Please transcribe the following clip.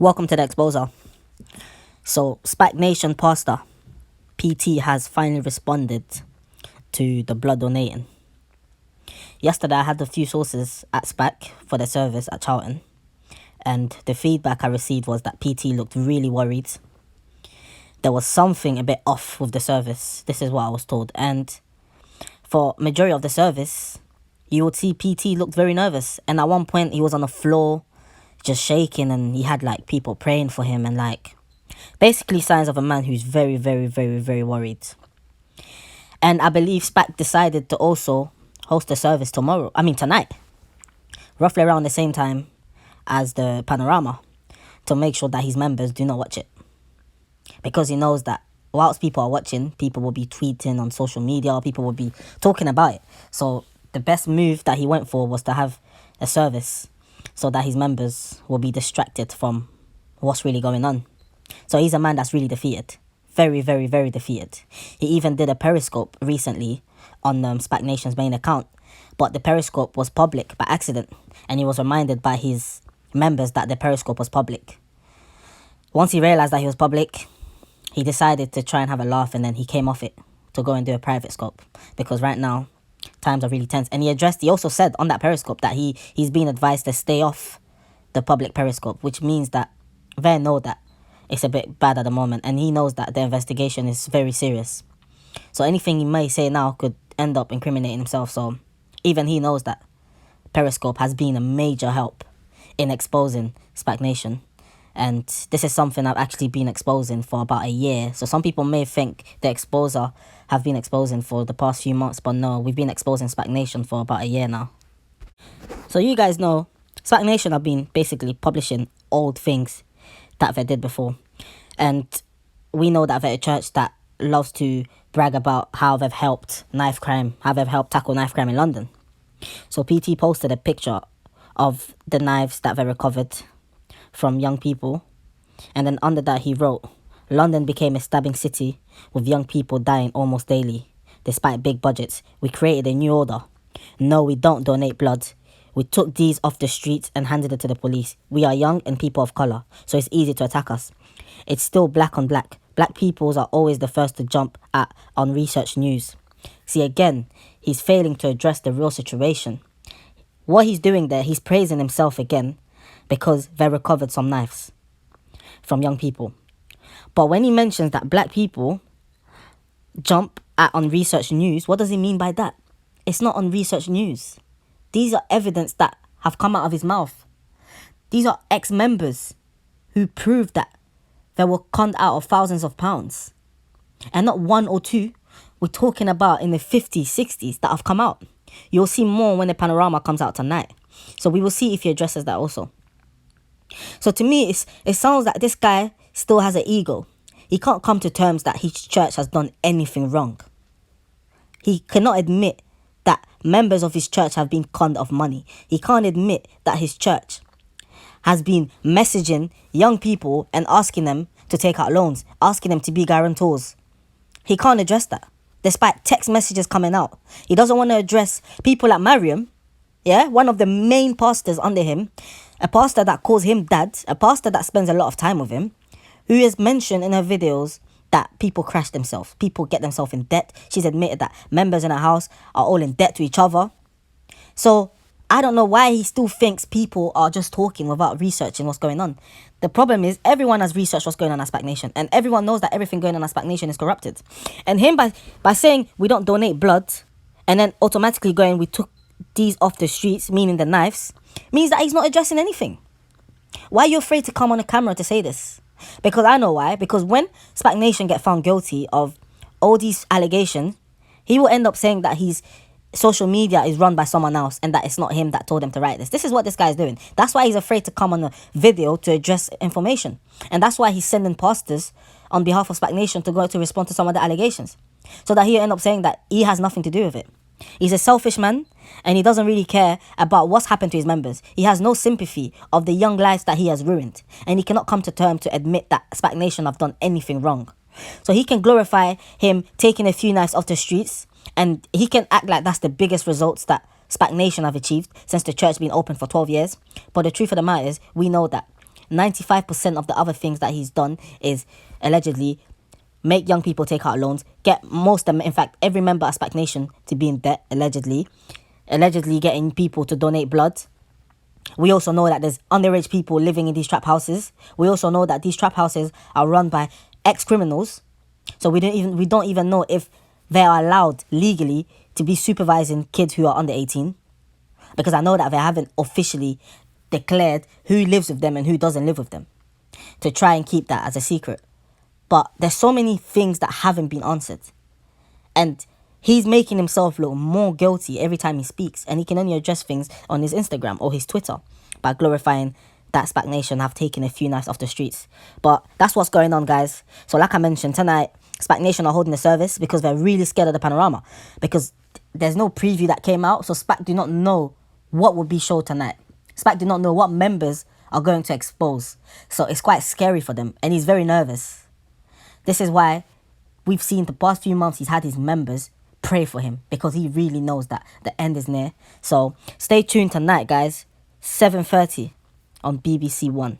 Welcome to the Exposer. So, Spac Nation pastor PT has finally responded to the blood donating. Yesterday, I had a few sources at Spac for the service at Charlton, and the feedback I received was that PT looked really worried. There was something a bit off with the service. This is what I was told, and for majority of the service, you would see PT looked very nervous, and at one point he was on the floor just shaking, and he had like people praying for him, and like basically signs of a man who's very, very, very, very worried. And I believe Spac decided to also host a service tonight, roughly around the same time as the panorama, to make sure that his members do not watch it, because he knows that whilst people are watching, people will be tweeting on social media, people will be talking about it. So the best move that he went for was to have a service so that his members will be distracted from what's really going on. So he's a man that's really defeated. Very, very, very defeated. He even did a Periscope recently on Spac Nation's main account, but the Periscope was public by accident, and he was reminded by his members that the Periscope was public. Once he realised that he was public, he decided to try and have a laugh, and then he came off it to go and do a private scope, because right now times are really tense. And he also said on that Periscope that he's been advised to stay off the public Periscope, which means that they know that it's a bit bad at the moment, and he knows that the investigation is very serious. So anything he may say now could end up incriminating himself. So even he knows that Periscope has been a major help in exposing Spac Nation. And this is something I've actually been exposing for about a year. So some people may think the Exposer have been exposing for the past few months, but no, we've been exposing Spac Nation for about a year now. So you guys know, Spac Nation have been basically publishing old things that they did before. And we know that they're a church that loves to brag about how they've helped knife crime, how they've helped tackle knife crime in London. So PT posted a picture of the knives that they recovered from young people, and then under that he wrote, "London became a stabbing city with young people dying almost daily. Despite big budgets, we created a new order. No, we don't donate blood. We took these off the streets and handed it to the police. We are young and people of colour, so it's easy to attack us. It's still black on black. Black peoples are always the first to jump at unresearched news." See, again, he's failing to address the real situation. What he's doing there, he's praising himself again, because they recovered some knives from young people. But when he mentions that black people jump at unresearched news, what does he mean by that? It's not unresearched news. These are evidence that have come out of his mouth. These are ex-members who proved that they were conned out of thousands of pounds. And not one or two. We're talking about in the 50s, 60s that have come out. You'll see more when the panorama comes out tonight. So we will see if he addresses that also. So to me, it sounds like this guy still has an ego. He can't come to terms that his church has done anything wrong. He cannot admit that members of his church have been conned of money. He can't admit that his church has been messaging young people and asking them to take out loans, asking them to be guarantors. He can't address that, despite text messages coming out. He doesn't want to address people like Mariam, one of the main pastors under him, a pastor that calls him dad, a pastor that spends a lot of time with him, who has mentioned in her videos that people crash themselves, people get themselves in debt. She's admitted that members in her house are all in debt to each other. So I don't know why he still thinks people are just talking without researching what's going on. The problem is everyone has researched what's going on at Spac Nation, and everyone knows that everything going on at Spac Nation is corrupted. And him by saying we don't donate blood, and then automatically going we took these off the streets, meaning the knives, means that he's not addressing anything. Why are you afraid to come on a camera to say this? Because I know why. Because when Spac Nation get found guilty of all these allegations, he will end up saying that his social media is run by someone else and that it's not him that told him to write this. This is what this guy is doing. That's why he's afraid to come on a video to address information. And that's why he's sending pastors on behalf of Spac Nation to go to respond to some of the allegations, so that he'll end up saying that he has nothing to do with it. He's a selfish man, and he doesn't really care about what's happened to his members. He has no sympathy of the young lives that he has ruined, and he cannot come to terms to admit that Spac Nation have done anything wrong. So he can glorify him taking a few knives off the streets, and he can act like that's the biggest results that Spac Nation have achieved since the church been open for 12 years. But the truth of the matter is, we know that 95% of the other things that he's done is allegedly make young people take out loans, get most of them, in fact, every member of Spac Nation to be in debt, allegedly getting people to donate blood. We also know that there's underage people living in these trap houses. We also know that these trap houses are run by ex-criminals. So we don't even know if they are allowed legally to be supervising kids who are under 18. Because I know that they haven't officially declared who lives with them and who doesn't live with them, to try and keep that as a secret. But there's so many things that haven't been answered. And he's making himself look more guilty every time he speaks. And he can only address things on his Instagram or his Twitter by glorifying that Spac Nation have taken a few knives off the streets. But that's what's going on, guys. So like I mentioned, tonight, Spac Nation are holding a service because they're really scared of the panorama. Because there's no preview that came out. So Spac do not know what will be shown tonight. Spac do not know what members are going to expose. So it's quite scary for them. And he's very nervous. This is why we've seen the past few months he's had his members pray for him, because he really knows that the end is near. So stay tuned tonight, guys. 7:30 on BBC One.